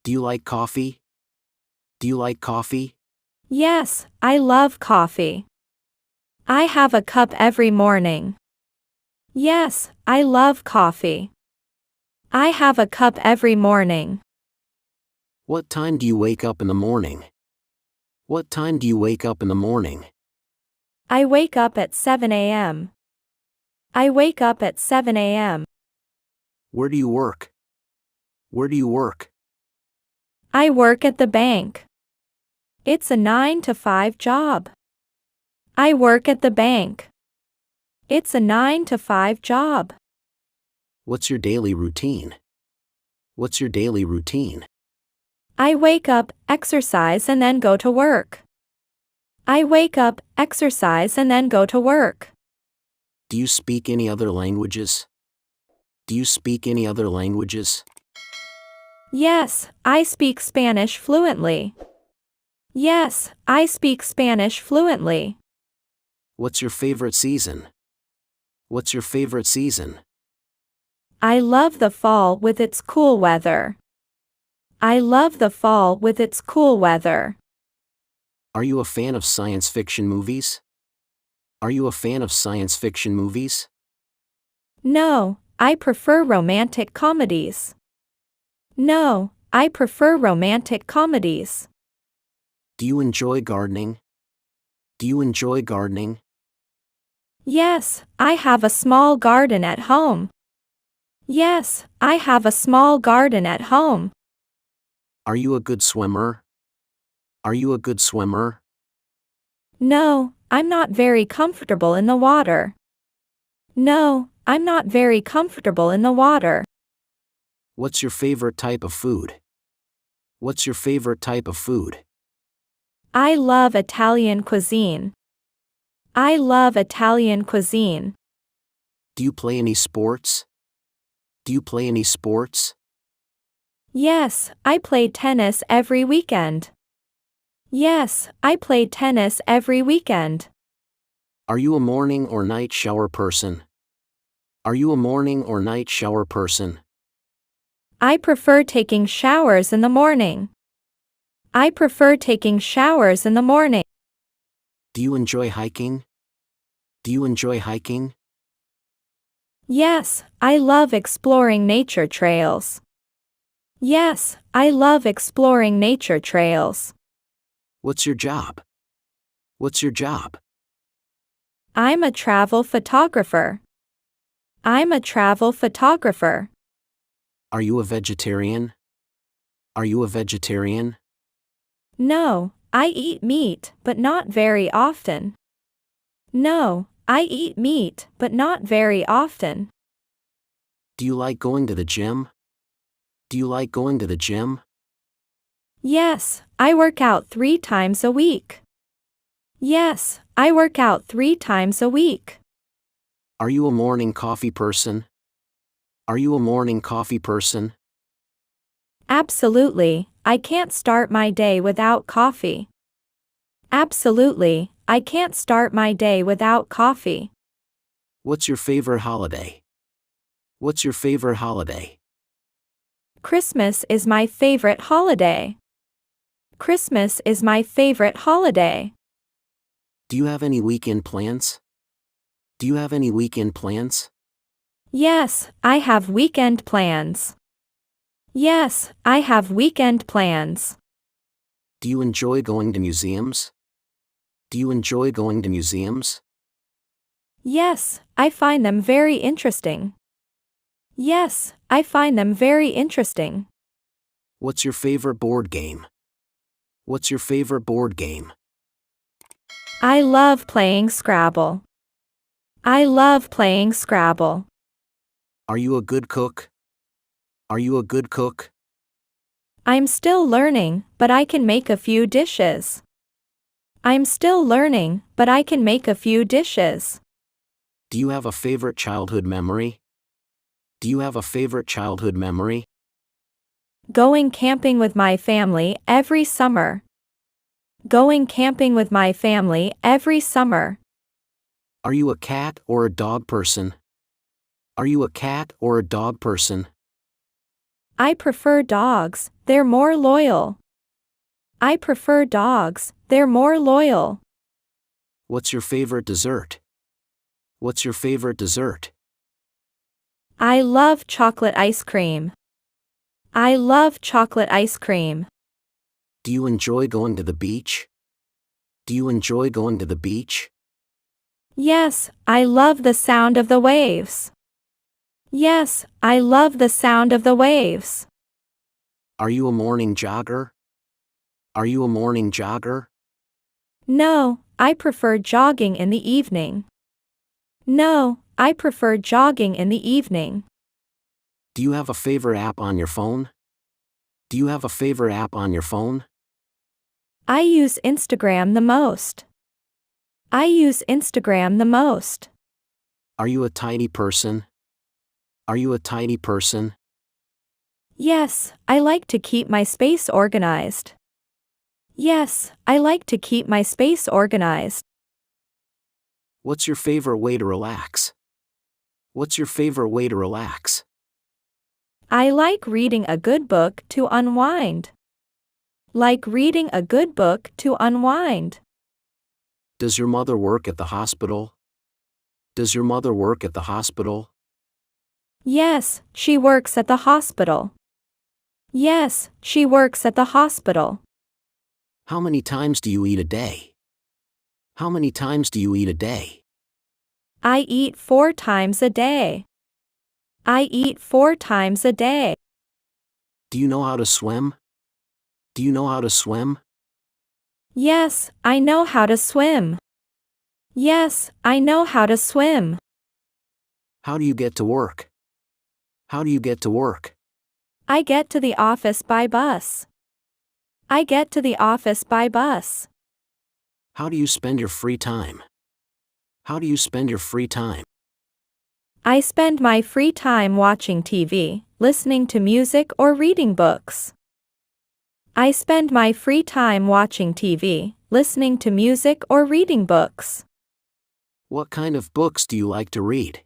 Do you like coffee? Do you like coffee? Yes, I love coffee. I have a cup every morning. Yes, I love coffee. I have a cup every morning. What time do you wake up in the morning? What time do you wake up in the morning? I wake up at 7 a.m. I wake up at 7 a.m. Where do you work? Where do you work? I work at the bank. It's a 9 to 5 job. I work at the bank. It's a 9 to 5 job. What's your daily routine? What's your daily routine? I wake up, exercise and then go to work. I wake up, exercise and then go to work. Do you speak any other languages? Do you speak any other languages? Yes, I speak Spanish fluently. Yes, I speak Spanish fluently. What's your favorite season? What's your favorite season? I love the fall with its cool weather. I love the fall with its cool weather. Are you a fan of science fiction movies? Are you a fan of science fiction movies? No, I prefer romantic comedies. No, I prefer romantic comedies. Do you enjoy gardening? Do you enjoy gardening? Yes, I have a small garden at home. Yes, I have a small garden at home. Are you a good swimmer? Are you a good swimmer? No, I'm not very comfortable in the water. No, I'm not very comfortable in the water. What's your favorite type of food? What's your favorite type of food? I love Italian cuisine. I love Italian cuisine. Do you play any sports? Do you play any sports? Yes, I play tennis every weekend. Yes, I play tennis every weekend. Are you a morning or night shower person? Are you a morning or night shower person? I prefer taking showers in the morning. I prefer taking showers in the morning. Do you enjoy hiking? Do you enjoy hiking? Yes, I love exploring nature trails. Yes, I love exploring nature trails. What's your job? What's your job? I'm a travel photographer. I'm a travel photographer. Are you a vegetarian? Are you a vegetarian? No, I eat meat, but not very often. No, I eat meat, but not very often. Do you like going to the gym? Do you like going to the gym? Yes, I work out 3 times a week. Yes, I work out 3 times a week. Are you a morning coffee person? Are you a morning coffee person? Absolutely, I can't start my day without coffee. Absolutely, I can't start my day without coffee. What's your favorite holiday? What's your favorite holiday? Christmas is my favorite holiday. Christmas is my favorite holiday. Do you have any weekend plans? Do you have any weekend plans? Yes, I have weekend plans. Yes, I have weekend plans. Do you enjoy going to museums? Do you enjoy going to museums? Yes, I find them very interesting. Yes, I find them very interesting. What's your favorite board game? What's your favorite board game? I love playing Scrabble. I love playing Scrabble. Are you a good cook? Are you a good cook? I'm still learning, but I can make a few dishes. I'm still learning, but I can make a few dishes. Do you have a favorite childhood memory? Do you have a favorite childhood memory? Going camping with my family every summer. Going camping with my family every summer. Are you a cat or a dog person? Are you a cat or a dog person? I prefer dogs, they're more loyal. I prefer dogs, they're more loyal. What's your favorite dessert? What's your favorite dessert? I love chocolate ice cream. I love chocolate ice cream. Do you enjoy going to the beach? Do you enjoy going to the beach? Yes, I love the sound of the waves. Yes, I love the sound of the waves. Are you a morning jogger? Are you a morning jogger? No, I prefer jogging in the evening. No, I prefer jogging in the evening. Do you have a favorite app on your phone? Do you have a favorite app on your phone? I use Instagram the most. I use Instagram the most. Are you a tidy person? Are you a tidy person? Yes, I like to keep my space organized. Yes, I like to keep my space organized. What's your favorite way to relax? What's your favorite way to relax? I like reading a good book to unwind. Like reading a good book to unwind. Does your mother work at the hospital? Does your mother work at the hospital? Yes, she works at the hospital. Yes, she works at the hospital. How many times do you eat a day? How many times do you eat a day? I eat 4 times a day. I eat 4 times a day. Do you know how to swim? Do you know how to swim? Yes, I know how to swim. Yes, I know how to swim. How do you get to work? How do you get to work? I get to the office by bus. I get to the office by bus. How do you spend your free time? How do you spend your free time? I spend my free time watching TV, listening to music or reading books. I spend my free time watching TV, listening to music or reading books. What kind of books do you like to read?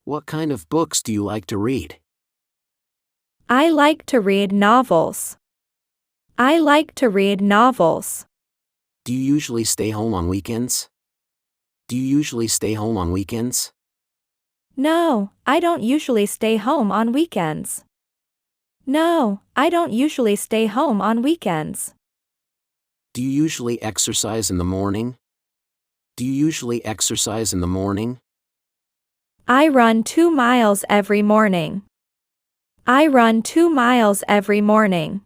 What kind of books do you like to read? I like to read novels. I like to read novels. Do you usually stay home on weekends? Do you usually stay home on weekends? No, I don't usually stay home on weekends. No, I don't usually stay home on weekends. Do you usually exercise in the morning? Do you usually exercise in the morning? I run 2 miles every morning. I run 2 miles every morning.